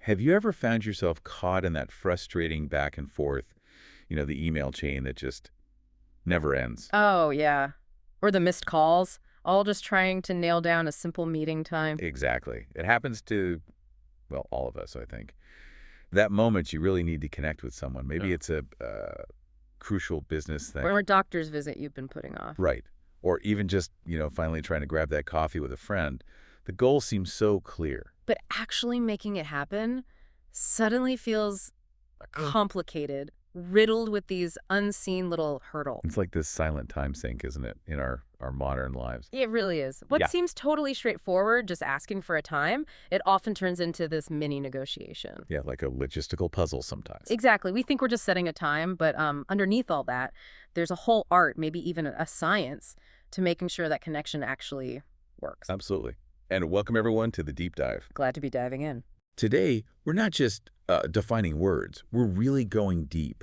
Have you ever found yourself caught in that frustrating back and forth, the email chain that just never ends? Oh, yeah. Or the missed calls, all just trying to nail down a simple meeting time. Exactly. It happens to, well, all of us, I think. That moment you really need to connect with someone. Maybe it's a crucial business thing. Or a doctor's visit you've been putting off. Right. Or even just, finally trying to grab that coffee with a friend. The goal seems so clear. But actually making it happen suddenly feels complicated, riddled with these unseen little hurdles. It's like this silent time sink, isn't it, in our modern lives? It really is. What seems totally straightforward, just asking for a time, it often turns into this mini negotiation. Yeah, like a logistical puzzle sometimes. Exactly. We think we're just setting a time, but underneath all that, there's a whole art, maybe even a science, to making sure that connection actually works. Absolutely. And welcome, everyone, to the Deep Dive. Glad to be diving in. Today, we're not just defining words. We're really going deep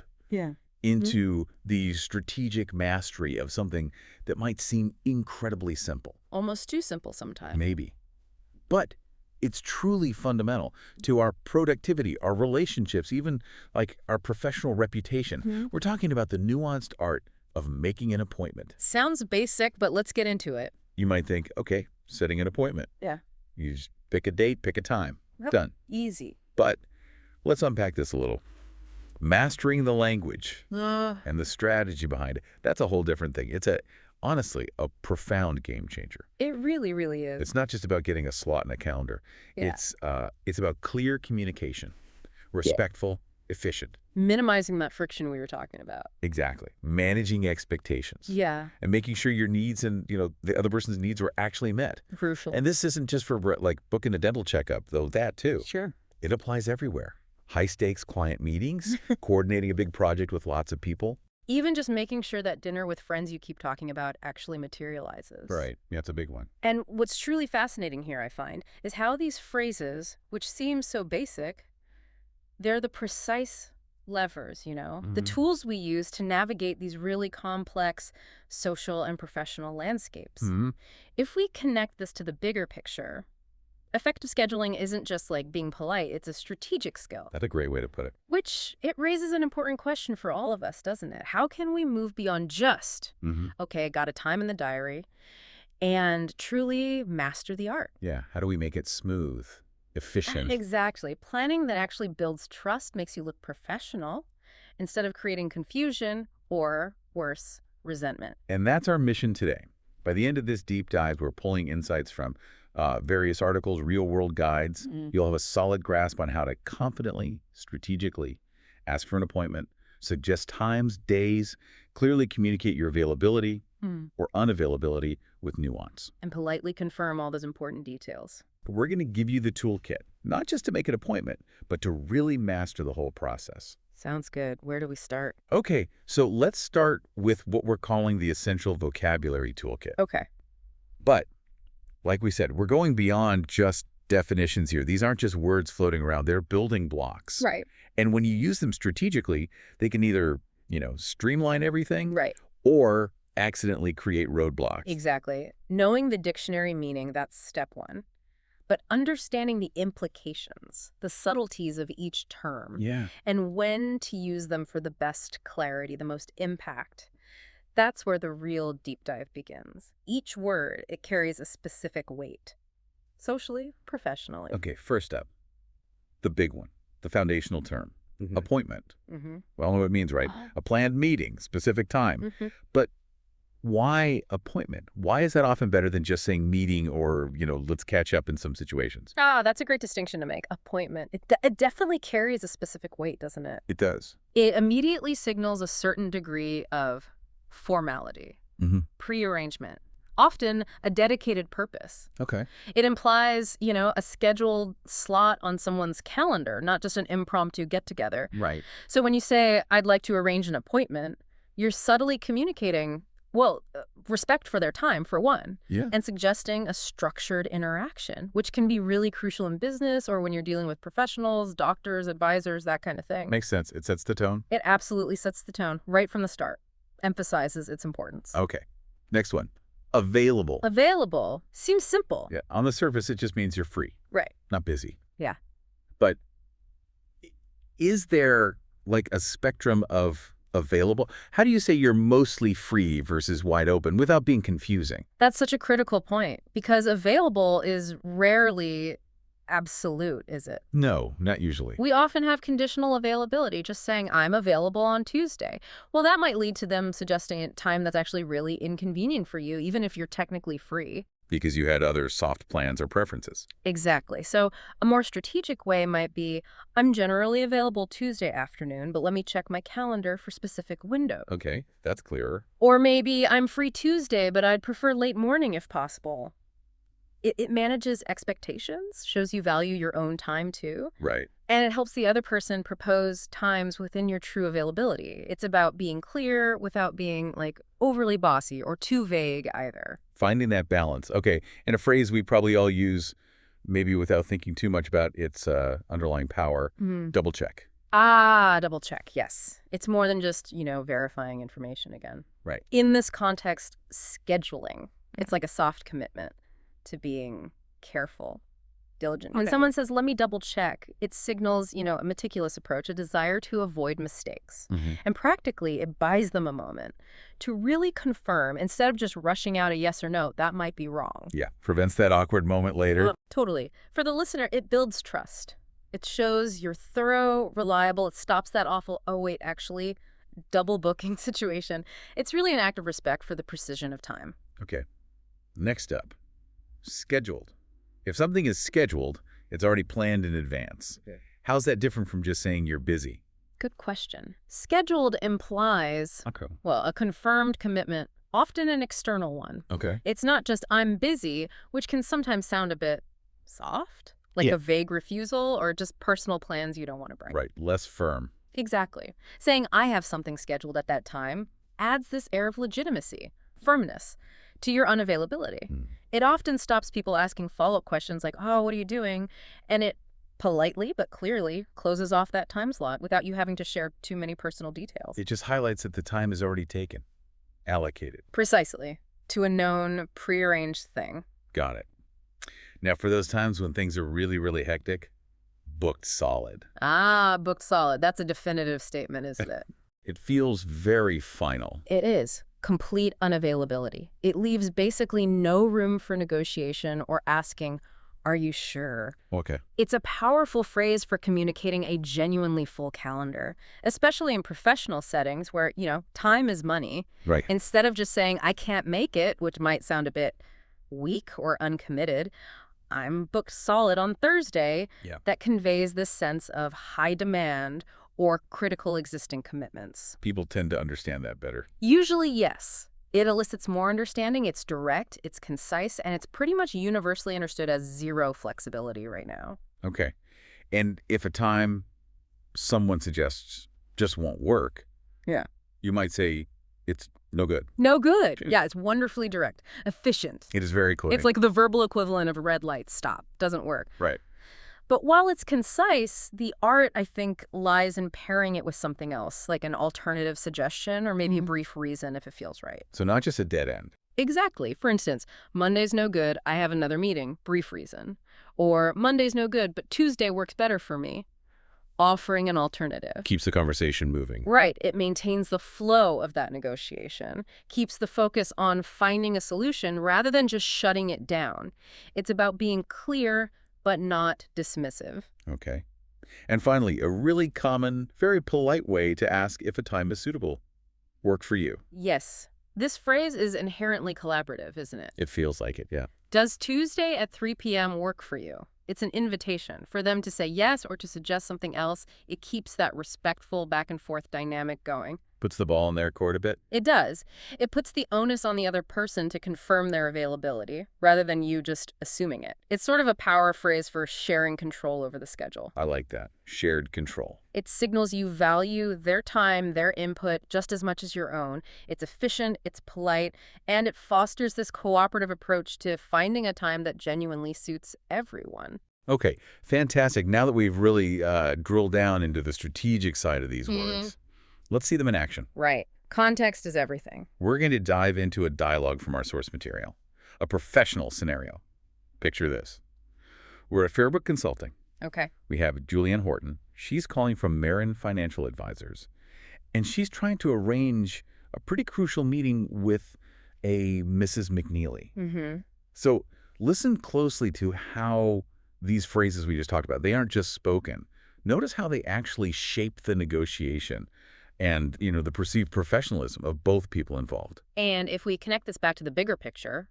into the strategic mastery of something that might seem incredibly simple. Almost too simple sometimes. Maybe. But it's truly fundamental to our productivity, our relationships, even like our professional reputation. We're talking about the nuanced art of making an appointment. Sounds basic, but let's get into it. You might think, okay, setting an appointment. Yeah. You just pick a date, pick a time. Done. Easy. But let's unpack this a little. Mastering the language and the strategy behind it, that's a whole different thing. It's honestly a profound game changer. It really, really is. It's not just about getting a slot in a calendar. Yeah. It's about clear communication, respectful, efficient. Minimizing that friction we were talking about. Exactly. Managing expectations. Yeah. And making sure your needs and, the other person's needs were actually met. Crucial. And this isn't just for like booking a dental checkup, though that too. Sure. It applies everywhere. High-stakes client meetings, coordinating a big project with lots of people. Even just making sure that dinner with friends you keep talking about actually materializes. Right. Yeah, it's a big one. And what's truly fascinating here, I find, is how these phrases, which seem so basic, they're the precise levers, the tools we use to navigate these really complex social and professional landscapes. If we connect this to the bigger picture, effective scheduling isn't just like being polite, it's a strategic skill. That's a great way to put it. Which it raises an important question for all of us, doesn't it? How can we move beyond just, okay, got a time in the diary, and truly master the art? Yeah, how do we make it smooth, efficient? Exactly. Planning that actually builds trust makes you look professional instead of creating confusion or, worse, resentment. And that's our mission today. By the end of this deep dive, we're pulling insights from various articles, real-world guides. You'll have a solid grasp on how to confidently, strategically ask for an appointment, suggest times, days, clearly communicate your availability or unavailability with nuance. And politely confirm all those important details. But we're going to give you the toolkit, not just to make an appointment, but to really master the whole process. Sounds good. Where do we start? Okay, so let's start with what we're calling the essential vocabulary toolkit. Okay. But, like we said, we're going beyond just definitions here. These aren't just words floating around. They're building blocks. Right. And when you use them strategically, they can either, streamline everything or accidentally create roadblocks. Exactly. Knowing the dictionary meaning, that's step one. But understanding the implications, the subtleties of each term, and when to use them for the best clarity, the most impact, that's where the real deep dive begins. Each word, it carries a specific weight, socially, professionally. Okay, first up, the big one, the foundational term, appointment. Well, I know what it means, right? A planned meeting, specific time. But why appointment? Why is that often better than just saying meeting or, let's catch up in some situations? That's a great distinction to make. Appointment. It definitely carries a specific weight, doesn't it? It does. It immediately signals a certain degree of formality, prearrangement, often a dedicated purpose. Okay. It implies, a scheduled slot on someone's calendar, not just an impromptu get-together. Right. So when you say, I'd like to arrange an appointment, you're subtly communicating, respect for their time, for one, and suggesting a structured interaction, which can be really crucial in business or when you're dealing with professionals, doctors, advisors, that kind of thing. Makes sense. It sets the tone. It absolutely sets the tone right from the start, emphasizes its importance. Okay. Next one. Available. Available. Seems simple. Yeah. On the surface, it just means you're free. Right. Not busy. Yeah. But Is there like a spectrum of available? How do you say you're mostly free versus wide open without being confusing? That's such a critical point because available is rarely absolute, is it? No, not usually. We often have conditional availability, just saying, I'm available on Tuesday. Well, that might lead to them suggesting a time that's actually really inconvenient for you, even if you're technically free. Because you had other soft plans or preferences. Exactly. So a more strategic way might be, I'm generally available Tuesday afternoon, but let me check my calendar for specific windows. Okay, that's clearer. Or maybe I'm free Tuesday, but I'd prefer late morning if possible. It manages expectations, shows you value your own time too. Right. And it helps the other person propose times within your true availability. It's about being clear without being like overly bossy or too vague either. Finding that balance. Okay, and a phrase we probably all use, maybe without thinking too much about its underlying power, double check. Double check, yes. It's more than just, verifying information again. Right. In this context, scheduling. It's like a soft commitment to being careful, diligent. When someone says, let me double check, it signals, a meticulous approach, a desire to avoid mistakes. And practically, it buys them a moment to really confirm instead of just rushing out a yes or no, that might be wrong. Yeah, prevents that awkward moment later. Totally. For the listener, it builds trust. It shows you're thorough, reliable. It stops that awful, oh, wait, actually, double booking situation. It's really an act of respect for the precision of time. Okay. Next up, scheduled. If something is scheduled, it's already planned in advance. Okay. How's that different from just saying you're busy? Good question. Scheduled implies, well, a confirmed commitment, often an external one. Okay. It's not just I'm busy, which can sometimes sound a bit soft, like a vague refusal or just personal plans you don't want to break. Right, less firm. Exactly. Saying I have something scheduled at that time adds this air of legitimacy, firmness, to your unavailability. It often stops people asking follow-up questions like, oh, what are you doing? And it politely but clearly closes off that time slot without you having to share too many personal details. It just highlights that the time is already taken, allocated. Precisely, to a known, prearranged thing. Got it. Now, for those times when things are really, really hectic, booked solid. Booked solid. That's a definitive statement, isn't it? It feels very final. It is. Complete unavailability. It leaves basically no room for negotiation or asking, are you sure? Okay. It's a powerful phrase for communicating a genuinely full calendar, especially in professional settings where, time is money. Right. Instead of just saying, I can't make it, which might sound a bit weak or uncommitted, I'm booked solid on Thursday. Yeah. That conveys this sense of high demand or critical existing commitments. People tend to understand that better. Usually, yes. It elicits more understanding, it's direct, it's concise, and it's pretty much universally understood as zero flexibility right now. Okay. And if a time someone suggests just won't work, you might say it's no good. No good. Yeah, it's wonderfully direct. Efficient. It is very clear. It's like the verbal equivalent of a red light. Stop. Doesn't work. Right. But while it's concise, the art, I think, lies in pairing it with something else, like an alternative suggestion or maybe a brief reason if it feels right. So not just a dead end. Exactly. For instance, Monday's no good, I have another meeting, brief reason. Or Monday's no good, but Tuesday works better for me. Offering an alternative. Keeps the conversation moving. Right. It maintains the flow of that negotiation, keeps the focus on finding a solution rather than just shutting it down. It's about being clear, but not dismissive. Okay. And finally, a really common, very polite way to ask if a time is suitable. Work for you. Yes. This phrase is inherently collaborative, isn't it? It feels like it, yeah. Does Tuesday at 3 p.m. work for you? It's an invitation for them to say yes or to suggest something else. It keeps that respectful back and forth dynamic going. Puts the ball in their court a bit? It does. It puts the onus on the other person to confirm their availability rather than you just assuming it. It's sort of a power phrase for sharing control over the schedule. I like that. Shared control. It signals you value their time, their input, just as much as your own. It's efficient, it's polite, and it fosters this cooperative approach to finding a time that genuinely suits everyone. Okay, fantastic. Now that we've really drilled down into the strategic side of these words, let's see them in action. Right. Context is everything. We're going to dive into a dialogue from our source material, a professional scenario. Picture this. We're at Fairbook Consulting. Okay. We have Julianne Horton. She's calling from Marin Financial Advisors, and she's trying to arrange a pretty crucial meeting with a Mrs. McNeely. Mm-hmm. So listen closely to how these phrases we just talked about, they aren't just spoken. Notice how they actually shape the negotiation and, the perceived professionalism of both people involved. And if we connect this back to the bigger picture,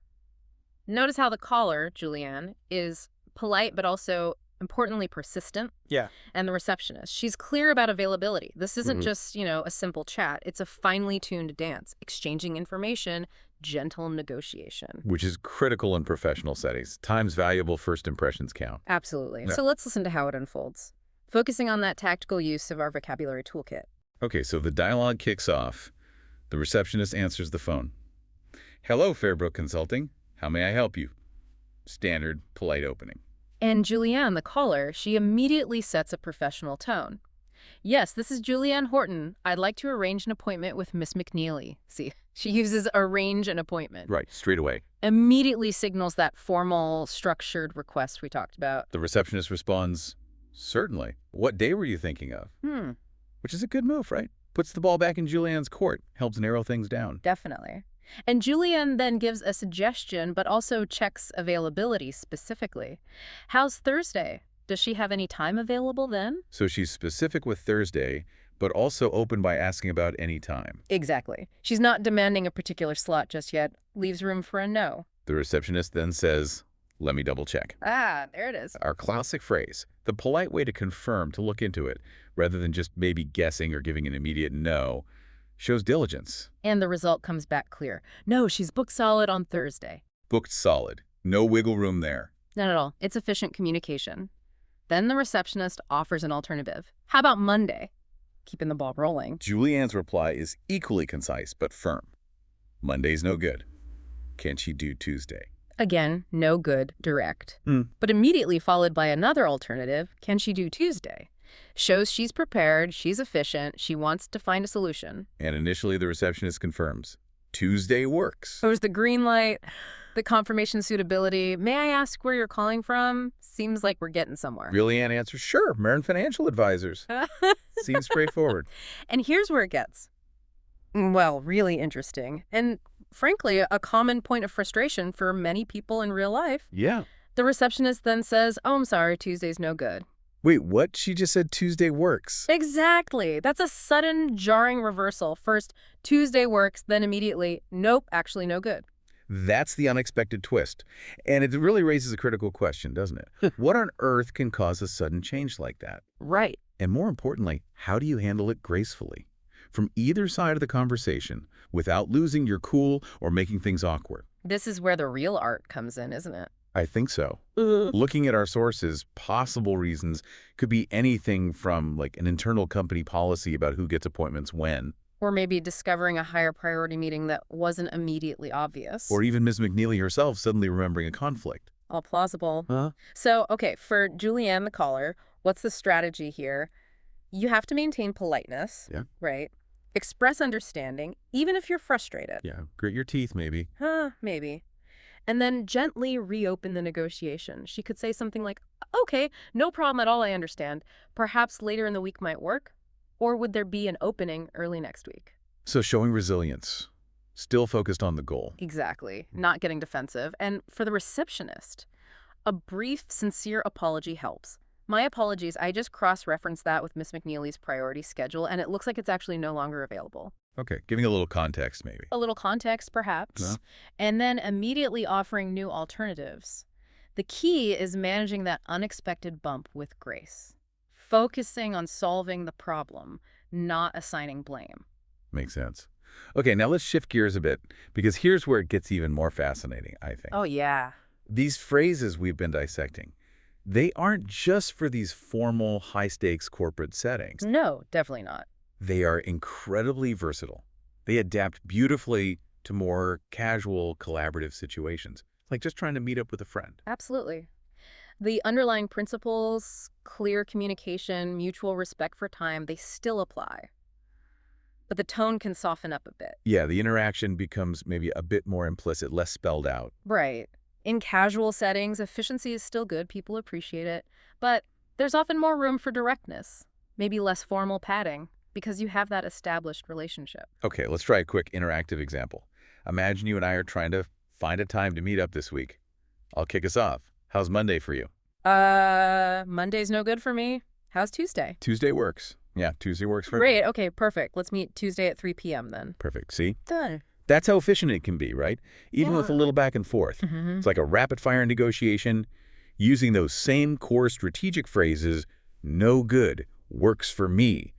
notice how the caller, Julianne, is polite but also importantly persistent. Yeah. And the receptionist, she's clear about availability. This isn't just, a simple chat. It's a finely tuned dance, exchanging information, gentle negotiation. Which is critical in professional settings. Time's valuable, first impressions count. Absolutely. Yeah. So let's listen to how it unfolds, focusing on that tactical use of our vocabulary toolkit. Okay, so the dialogue kicks off. The receptionist answers the phone. Hello, Fairbrook Consulting. How may I help you? Standard, polite opening. And Julianne, the caller, she immediately sets a professional tone. Yes, this is Julianne Horton. I'd like to arrange an appointment with Miss McNeely. See, she uses arrange an appointment. Right, straight away. Immediately signals that formal, structured request we talked about. The receptionist responds, certainly. What day were you thinking of? Which is a good move, right? Puts the ball back in Julianne's court, helps narrow things down. Definitely. And Julianne then gives a suggestion, but also checks availability specifically. How's Thursday? Does she have any time available then? So she's specific with Thursday, but also open by asking about any time. Exactly. She's not demanding a particular slot just yet, leaves room for a no. The receptionist then says, let me double check. Ah, there it is. Our classic phrase, the polite way to confirm, to look into it, rather than just maybe guessing or giving an immediate no, shows diligence. And the result comes back clear. No, she's booked solid on Thursday. Booked solid. No wiggle room there. Not at all. It's efficient communication. Then the receptionist offers an alternative. How about Monday? Keeping the ball rolling. Julianne's reply is equally concise but firm. Monday's no good. Can she do Tuesday? Again, no good, direct. But immediately followed by another alternative, can she do Tuesday? Shows she's prepared, she's efficient, she wants to find a solution. And initially the receptionist confirms, Tuesday works. There's the green light, the confirmation suitability. May I ask where you're calling from? Seems like we're getting somewhere. Julianne answers, sure, Marin Financial Advisors. Seems straightforward. And here's where it gets, well, really interesting. And frankly, a common point of frustration for many people in real life. Yeah. The receptionist then says, oh, I'm sorry, Tuesday's no good. Wait, what? She just said Tuesday works. Exactly. That's a sudden, jarring reversal. First, Tuesday works, then immediately, nope, actually no good. That's the unexpected twist. And it really raises a critical question, doesn't it? What on earth can cause a sudden change like that? Right. And more importantly, how do you handle it gracefully? From either side of the conversation, without losing your cool or making things awkward. This is where the real art comes in, isn't it? I think so. Looking at our sources, possible reasons could be anything from like an internal company policy about who gets appointments when. Or maybe discovering a higher priority meeting that wasn't immediately obvious. Or even Ms. McNeely herself suddenly remembering a conflict. All plausible. So, okay, for Julianne, the caller, what's the strategy here? You have to maintain politeness, right? Express understanding, even if you're frustrated. Yeah, grit your teeth maybe. Maybe. And then gently reopen the negotiation. She could say something like, okay, no problem at all, I understand. Perhaps later in the week might work? Or would there be an opening early next week? So showing resilience, still focused on the goal. Exactly. Not getting defensive. And for the receptionist, a brief, sincere apology helps. My apologies, I just cross-referenced that with Miss McNeely's priority schedule, and it looks like it's actually no longer available. Okay, giving a little context maybe. A little context, perhaps. Yeah. And then immediately offering new alternatives. The key is managing that unexpected bump with grace. Focusing on solving the problem, not assigning blame. Makes sense. Okay, now let's shift gears a bit, because here's where it gets even more fascinating, I think. Oh, yeah. These phrases we've been dissecting, they aren't just for these formal, high-stakes corporate settings. No, definitely not. They are incredibly versatile. They adapt beautifully to more casual, collaborative situations, like just trying to meet up with a friend. Absolutely. The underlying principles, clear communication, mutual respect for time, they still apply. But the tone can soften up a bit. Yeah, the interaction becomes maybe a bit more implicit, less spelled out. Right. In casual settings, efficiency is still good. People appreciate it. But there's often more room for directness. maybe less formal padding, because you have that established relationship. Okay, let's try a quick interactive example. Imagine you and I are trying to find a time to meet up this week. I'll kick us off. How's Monday for you? Monday's no good for me. How's Tuesday? Tuesday works. Yeah, Tuesday works for me. Great, okay, perfect. Let's meet Tuesday at 3 p.m. then. Perfect. See? Done. That's how efficient it can be, right? Even with a little back and forth. It's like a rapid-fire negotiation using those same core strategic phrases, no good, works for me.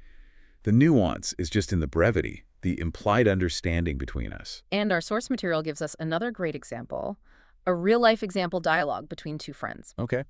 The nuance is just in the brevity, the implied understanding between us. And our source material gives us another great example, a real-life example dialogue between two friends. Okay.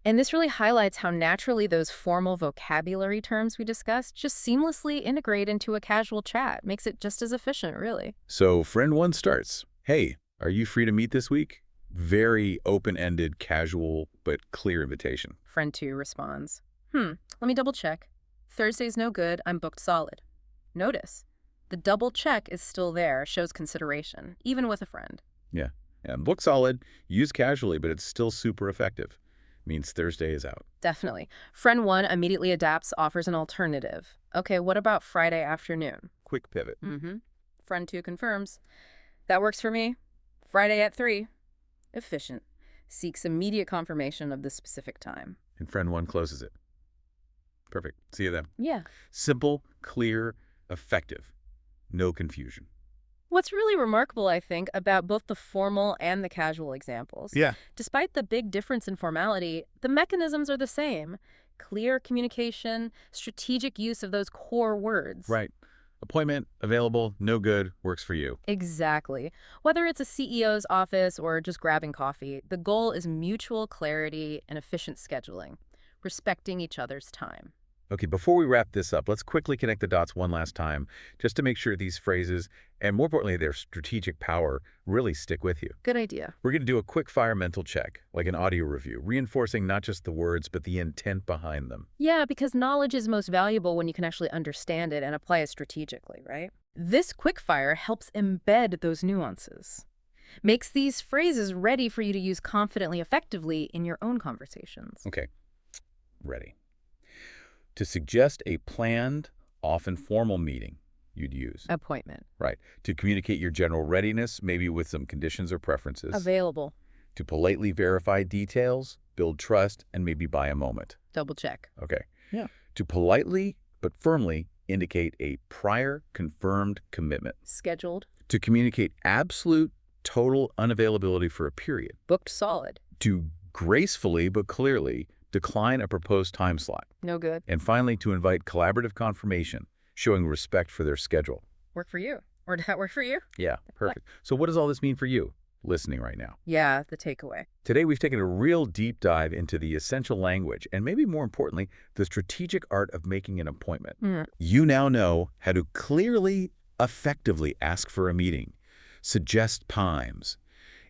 And this really highlights how naturally those formal vocabulary terms we discussed just seamlessly integrate into a casual chat. Makes it just as efficient, really. So friend one starts, hey, are you free to meet this week? Very open-ended, casual, but clear invitation. Friend two responds, let me double check. Thursday's no good, I'm booked solid. Notice, the double check is still there, shows consideration, even with a friend. Yeah. Book solid, used casually, but it's still super effective. Means Thursday is out. Definitely. Friend one immediately adapts, offers an alternative. Okay, what about Friday afternoon? Quick pivot. Friend two confirms. That works for me. Friday at 3. Efficient. Seeks immediate confirmation of the specific time. And friend one closes it. Perfect. See you then. Yeah. Simple, clear, effective. No confusion. What's really remarkable, I think, about both the formal and the casual examples, despite the big difference in formality, the mechanisms are the same. Clear communication, strategic use of those core words. Right. Appointment, available, no good, works for you. Exactly. Whether it's a CEO's office or just grabbing coffee, the goal is mutual clarity and efficient scheduling, respecting each other's time. Okay, before we wrap this up, let's quickly connect the dots one last time, just to make sure these phrases, and more importantly, their strategic power, really stick with you. Good idea. We're going to do a quick fire mental check, like an audio review, reinforcing not just the words, but the intent behind them. Yeah, because knowledge is most valuable when you can actually understand it and apply it strategically, right? This quick fire helps embed those nuances. Makes these phrases ready for you to use confidently, effectively in your own conversations. Okay, ready. To suggest a planned, often formal meeting, you'd use. Appointment. Right. To communicate your general readiness, maybe with some conditions or preferences. Available. To politely verify details, build trust, and maybe buy a moment. Double check. Okay. Yeah. To politely but firmly indicate a prior confirmed commitment. Scheduled. To communicate absolute, total unavailability for a period. Booked solid. To gracefully but clearly decline a proposed time slot. No good. And finally, to invite collaborative confirmation, showing respect for their schedule. Work for you. Or did that work for you? Yeah, perfect. So what does all this mean for you, listening right now? Yeah, the takeaway. Today, we've taken a real deep dive into the essential language, and maybe more importantly, the strategic art of making an appointment. You now know how to clearly, effectively ask for a meeting, suggest times,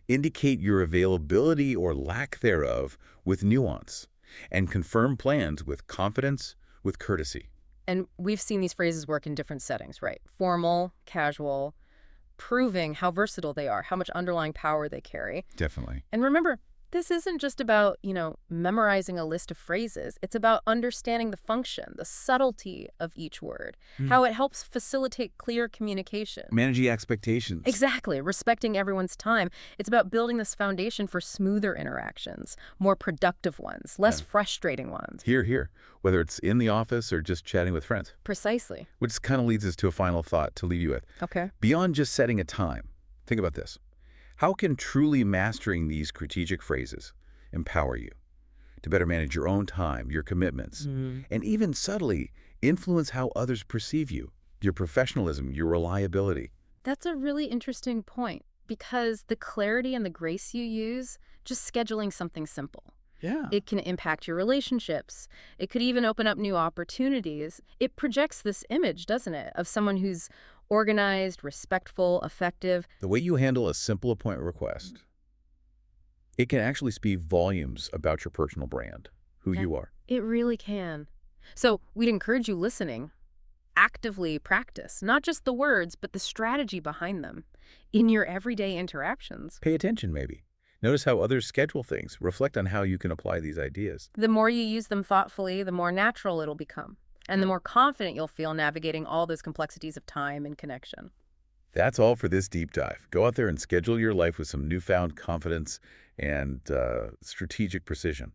indicate your availability or lack thereof with nuance, and confirm plans with confidence, with courtesy. And we've seen these phrases work in different settings, right? Formal, casual, proving how versatile they are, how much underlying power they carry. Definitely. And remember, this isn't just about, memorizing a list of phrases. It's about understanding the function, the subtlety of each word, how it helps facilitate clear communication. Managing expectations. Exactly. Respecting everyone's time. It's about building this foundation for smoother interactions, more productive ones, less frustrating ones. Here. Whether it's in the office or just chatting with friends. Precisely. Which kind of leads us to a final thought to leave you with. Okay. Beyond just setting a time, think about this. How can truly mastering these strategic phrases empower you to better manage your own time, your commitments, and even subtly influence how others perceive you, your professionalism, your reliability? That's a really interesting point, because the clarity and the grace you use, just scheduling something simple. Yeah. It can impact your relationships. It could even open up new opportunities. It projects this image, doesn't it, of someone who's organized, respectful, effective. The way you handle a simple appointment request, it can actually speak volumes about your personal brand, who you are. It really can. So we'd encourage you listening. Actively practice, not just the words, but the strategy behind them in your everyday interactions. Pay attention, maybe. Notice how others schedule things. Reflect on how you can apply these ideas. The more you use them thoughtfully, the more natural it'll become. And the more confident you'll feel navigating all those complexities of time and connection. That's all for this deep dive. Go out there and schedule your life with some newfound confidence and strategic precision.